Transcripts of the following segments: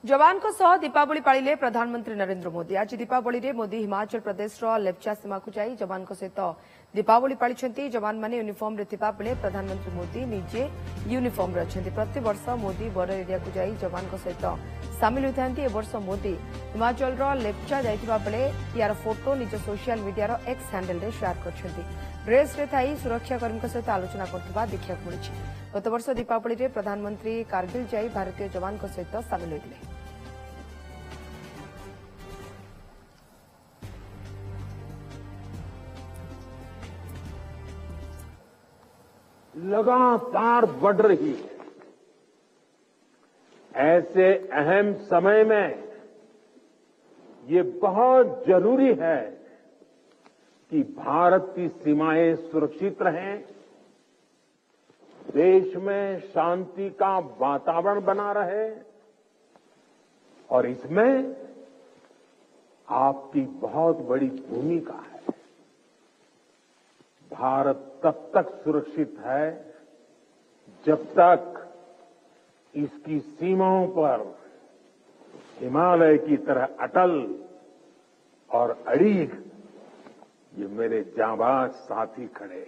जवान को सह दीपावली पाळिले प्रधानमंत्री नरेंद्र मोदी। आज दीपावली रे मोदी हिमाचल प्रदेश लेप्चा सीमा को जाई जवान को सहित दीपावली पाळिछंती। जवान माने यूनिफॉर्म रे थिबा बेले प्रधानमंत्री मोदी निजे यूनिफॉर्म रे अछंती। प्रति वर्ष मोदी बॉर्डर एरिया को जाई जवान को सहित सामिल होतांती। ए वर्ष मोदी हिमाचल लेप्चा जाइथिबा बेले यार फोटो निज सोशल मीडिया रो एक्स हैंडल रे शेयर करछंती। ड्रेस रे थाई सुरक्षाकर्मी सहित आलोचना करथिबा देखिया मिलिछि। गत वर्ष दीपावली रे प्रधानमंत्री कारगिल जाई भारतीय जवान को सहित सामिल होइले। लगातार बढ़ रही है। ऐसे अहम समय में ये बहुत जरूरी है कि भारत की सीमाएं सुरक्षित रहें, देश में शांति का वातावरण बना रहे और इसमें आपकी बहुत बड़ी भूमिका है। भारत तब तक सुरक्षित है जब तक इसकी सीमाओं पर हिमालय की तरह अटल और अड़ीग ये मेरे जांबाज साथी खड़े हैं।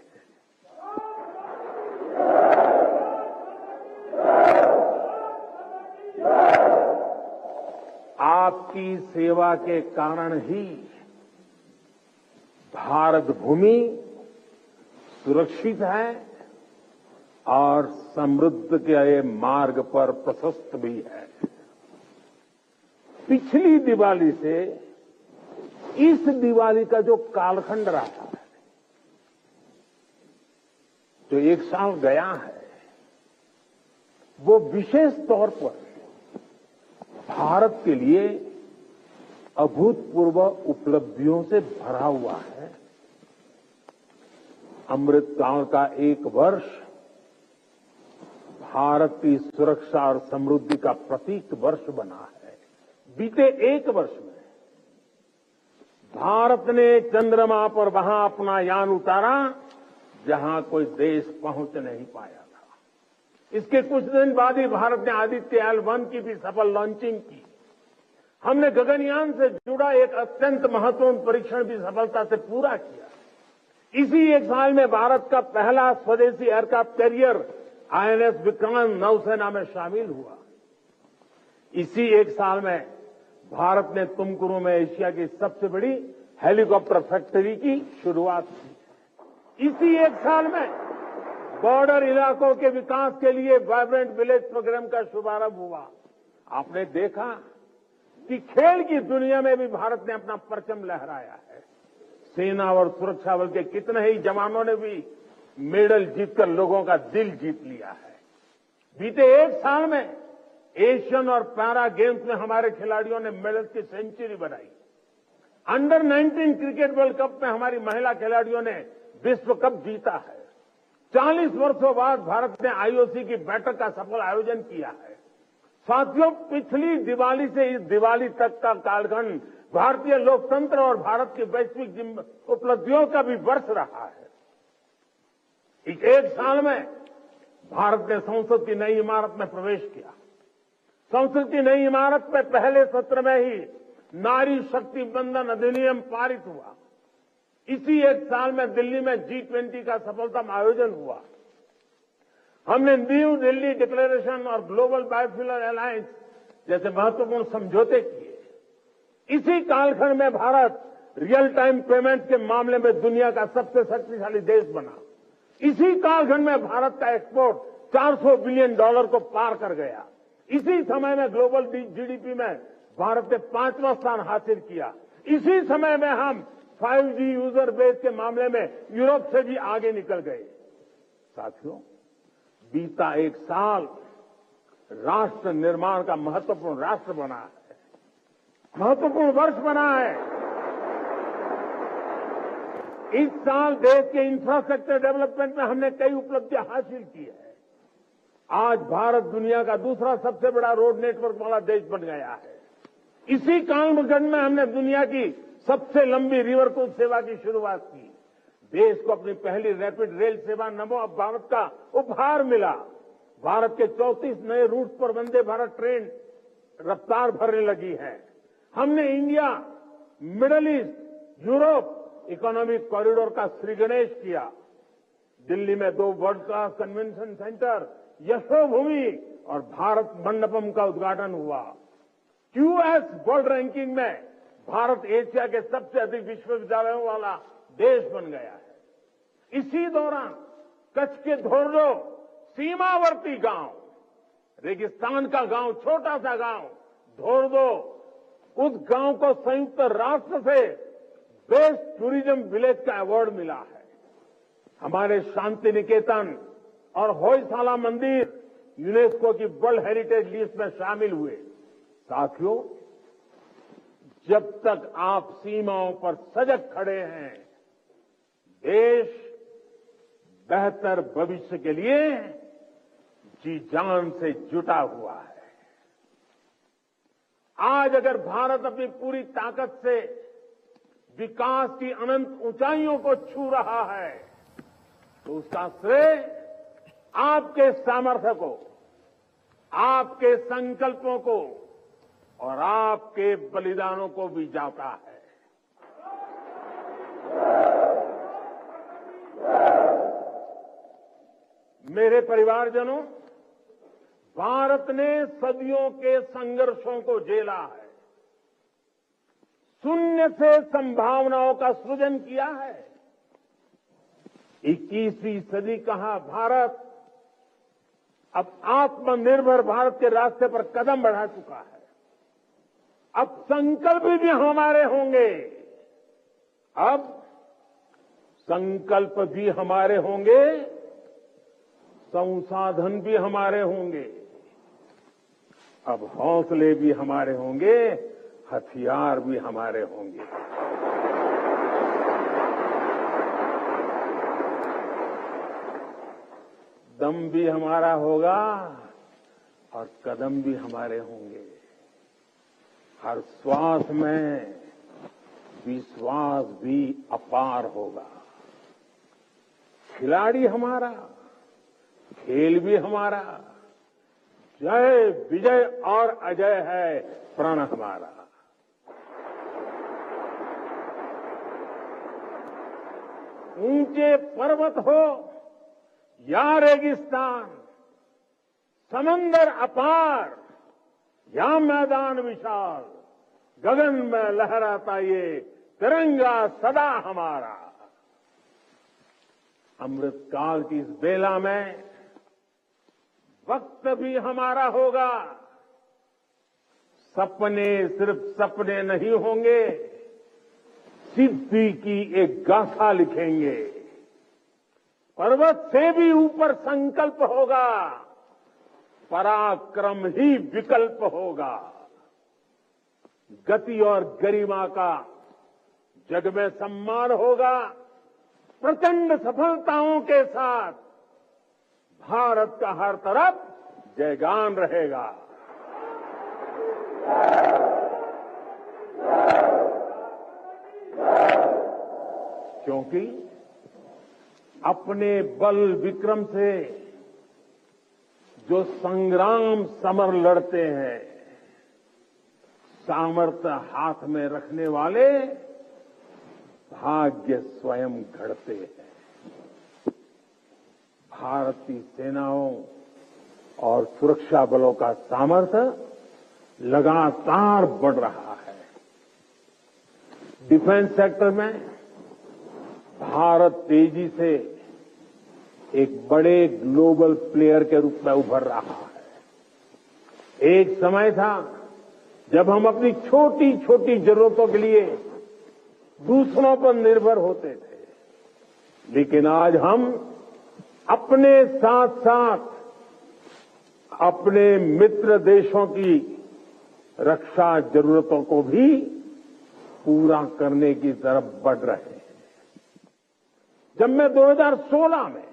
आपकी सेवा के कारण ही भारत भूमि सुरक्षित है और समृद्ध के मार्ग पर प्रशस्त भी है। पिछली दिवाली से इस दिवाली का जो कालखंड रहा है, जो एक साल गया है, वो विशेष तौर पर भारत के लिए अभूतपूर्व उपलब्धियों से भरा हुआ है। अमृतकाल का एक वर्ष भारत की सुरक्षा और समृद्धि का प्रतीक वर्ष बना है। बीते एक वर्ष में भारत ने चंद्रमा पर वहां अपना यान उतारा जहां कोई देश पहुंच नहीं पाया था। इसके कुछ दिन बाद ही भारत ने आदित्य L1 की भी सफल लॉन्चिंग की। हमने गगनयान से जुड़ा एक अत्यंत महत्वपूर्ण परीक्षण भी सफलता से पूरा किया। इसी एक साल में भारत का पहला स्वदेशी एयरक्राफ्ट कैरियर INS विक्रांत नौसेना में शामिल हुआ। इसी एक साल में भारत ने तुमकुरू में एशिया की सबसे बड़ी हेलीकॉप्टर फैक्ट्री की शुरुआत की। इसी एक साल में बॉर्डर इलाकों के विकास के लिए वाइब्रेंट विलेज प्रोग्राम का शुभारंभ हुआ। आपने देखा कि खेल की दुनिया में भी भारत ने अपना परचम लहराया है। सेना और सुरक्षा बल के कितने ही जवानों ने भी मेडल जीतकर लोगों का दिल जीत लिया है। बीते एक साल में एशियन और पैरा गेम्स में हमारे खिलाड़ियों ने मेडल की सेंचुरी बनाई। अंडर 19 क्रिकेट वर्ल्ड कप में हमारी महिला खिलाड़ियों ने विश्व कप जीता है। 40 वर्षों बाद भारत ने IOC की बैठक का सफल आयोजन किया है। साथियों, पिछली दिवाली से इस दिवाली तक का कालखंड भारतीय लोकतंत्र और भारत की वैश्विक उपलब्धियों का भी वर्ष रहा है। इस एक साल में भारत ने संसद की नई इमारत में प्रवेश किया। संसद की नई इमारत में पहले सत्र में ही नारी शक्ति बंधन अधिनियम पारित हुआ। इसी एक साल में दिल्ली में G20 का सफलतम आयोजन हुआ। हमने न्यू दिल्ली डिक्लेरेशन और ग्लोबल बायोफ्यूल अलायंस जैसे महत्वपूर्ण समझौते किए। इसी कालखंड में भारत रियल टाइम पेमेंट के मामले में दुनिया का सबसे शक्तिशाली देश बना। इसी कालखंड में भारत का एक्सपोर्ट $400 बिलियन को पार कर गया। इसी समय में ग्लोबल GDP में भारत ने 5वां स्थान हासिल किया। इसी समय में हम 5G यूजर बेस के मामले में यूरोप से भी आगे निकल गए। साथियों, बीता एक साल राष्ट्र निर्माण का महत्वपूर्ण राष्ट्र बना है, महत्वपूर्ण वर्ष बना है। इस साल देश के इंफ्रास्ट्रक्चर डेवलपमेंट में हमने कई उपलब्धियां हासिल की है। आज भारत दुनिया का दूसरा सबसे बड़ा रोड नेटवर्क वाला देश बन गया है। इसी कालखंड में हमने दुनिया की सबसे लंबी रिवर क्रूज सेवा की शुरुआत की। देश को अपनी पहली रैपिड रेल सेवा नमो भारत का उपहार मिला। भारत के 34 नए रूट पर वंदे भारत ट्रेन रफ्तार भरने लगी है। हमने India, middle east, Europe economic corridor का श्रीगणेश किया। दिल्ली में 2 world class convention centre, Yashobhoomi और भारत मंडपम का उद्घाटन हुआ। क्यूएस वर्ल्ड रैंकिंग में भारत एशिया के सबसे अधिक विश्वविद्यालयों वाला देश बन गया है। इसी दौरान कच्छ के धोर्डो सीमावर्ती गांव, रेगिस्तान का गांव, छोटा सा गांव धोर्डो, उस गांव को संयुक्त राष्ट्र से बेस्ट टूरिज्म विलेज का अवार्ड मिला है। हमारे शांति निकेतन और होयसाला मंदिर यूनेस्को की वर्ल्ड हेरिटेज लिस्ट में शामिल हुए। साथियों, जब तक आप सीमाओं पर सजग खड़े हैं, देश बेहतर भविष्य के लिए जी जान से जुटा हुआ है। आज अगर भारत अपनी पूरी ताकत से विकास की अनंत ऊंचाइयों को छू रहा है, तो उसका श्रेय आपके सामर्थ्य को, आपके संकल्पों को और आपके बलिदानों को भी जाता है। मेरे परिवारजनों, भारत ने सदियों के संघर्षों को झेला है, शून्य से संभावनाओं का सृजन किया है। 21वीं सदी का भारत अब आत्मनिर्भर भारत के रास्ते पर कदम बढ़ा चुका है। अब संकल्प भी हमारे होंगे, अब संकल्प भी हमारे होंगे, संसाधन भी हमारे होंगे, अब हौसले भी हमारे होंगे, हथियार भी हमारे होंगे। दम भी हमारा होगा और कदम भी हमारे होंगे। हर श्वास में विश्वास भी अपार होगा। खिलाड़ी हमारा, खेल भी हमारा, जय विजय और अजय है प्रण हमारा। ऊंचे पर्वत हो या रेगिस्तान, समंदर अपार या मैदान विशाल, गगन में लहराता ये तिरंगा सदा हमारा। अमृतकाल की इस बेला में वक्त भी हमारा होगा। सपने सिर्फ सपने नहीं होंगे, सिद्धि की एक गाथा लिखेंगे। पर्वत से भी ऊपर संकल्प होगा, पराक्रम ही विकल्प होगा। गति और गरिमा का जग में सम्मान होगा। प्रचंड सफलताओं के साथ भारत का हर तरफ जयगान रहेगा। क्योंकि अपने बल विक्रम से जो संग्राम समर लड़ते हैं, सामर्थ्य हाथ में रखने वाले भाग्य स्वयं घड़ते हैं। भारतीय सेनाओं और सुरक्षा बलों का सामर्थ्य लगातार बढ़ रहा है। डिफेंस सेक्टर में भारत तेजी से एक बड़े ग्लोबल प्लेयर के रूप में उभर रहा है। एक समय था जब हम अपनी छोटी छोटी जरूरतों के लिए दूसरों पर निर्भर होते थे, लेकिन आज हम अपने साथ साथ अपने मित्र देशों की रक्षा जरूरतों को भी पूरा करने की तरफ बढ़ रहे हैं। जब मैं 2016 में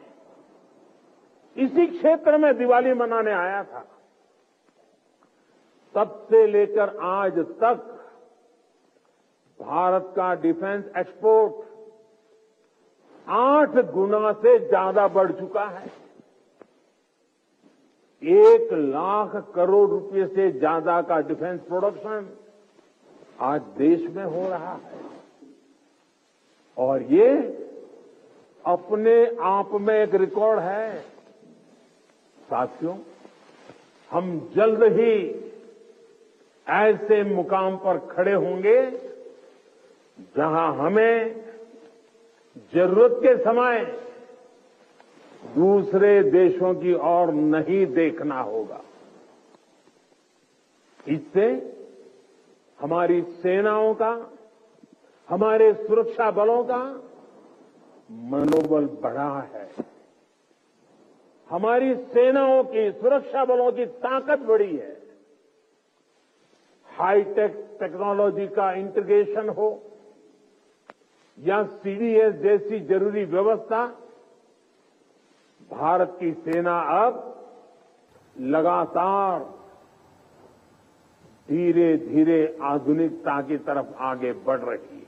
इसी क्षेत्र में दिवाली मनाने आया था, तब से लेकर आज तक भारत का डिफेंस एक्सपोर्ट 8 गुना से ज्यादा बढ़ चुका है। 1,00,000 करोड़ रुपए से ज्यादा का डिफेंस प्रोडक्शन आज देश में हो रहा है और ये अपने आप में एक रिकॉर्ड है। साथियों, हम जल्द ही ऐसे मुकाम पर खड़े होंगे जहां हमें जरूरत के समय दूसरे देशों की ओर नहीं देखना होगा। इससे हमारी सेनाओं का, हमारे सुरक्षा बलों का मनोबल बढ़ा है। हमारी सेनाओं की, सुरक्षा बलों की ताकत बढ़ी है। हाईटेक टेक्नोलॉजी का इंटीग्रेशन हो या सीडीएस जैसी जरूरी व्यवस्था, भारत की सेना अब लगातार धीरे धीरे आधुनिकता की तरफ आगे बढ़ रही है।